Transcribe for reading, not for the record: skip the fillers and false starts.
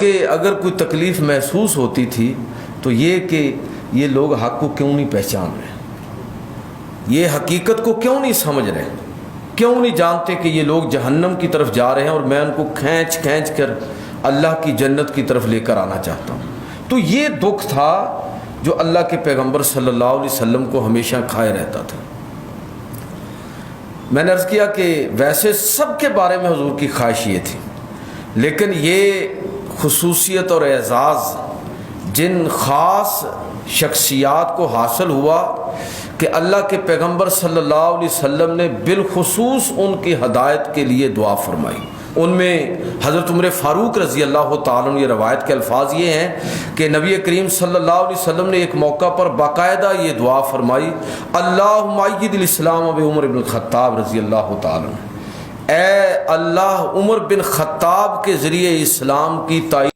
کہ اگر کوئی تکلیف محسوس ہوتی تھی تو یہ کہ یہ لوگ حق کو کیوں نہیں پہچان رہے، یہ حقیقت کو کیوں نہیں سمجھ رہے، کیوں نہیں جانتے کہ یہ لوگ جہنم کی طرف جا رہے ہیں اور میں ان کو کھینچ کھینچ کر اللہ کی جنت کی طرف لے کر آنا چاہتا ہوں۔ تو یہ دکھ تھا جو اللہ کے پیغمبر صلی اللہ علیہ وسلم کو ہمیشہ کھائے رہتا تھا۔ میں نے عرض کیا کہ ویسے سب کے بارے میں حضور کی خواہش یہ تھی، لیکن یہ خصوصیت اور اعزاز جن خاص شخصیات کو حاصل ہوا کہ اللہ کے پیغمبر صلی اللہ علیہ وسلم نے بالخصوص ان کی ہدایت کے لیے دعا فرمائی۔ ان میں حضرت عمر فاروق رضی اللہ تعالیٰ عنہ، یہ روایت کے الفاظ یہ ہیں کہ نبی کریم صلی اللہ علیہ وسلم نے ایک موقع پر باقاعدہ یہ دعا فرمائی، اللہم اید الاسلام بعمر بن الخطاب رضی اللہ تعالیٰ عنہ، اے اللہ عمر بن خطاب کے ذریعے اسلام کی تائید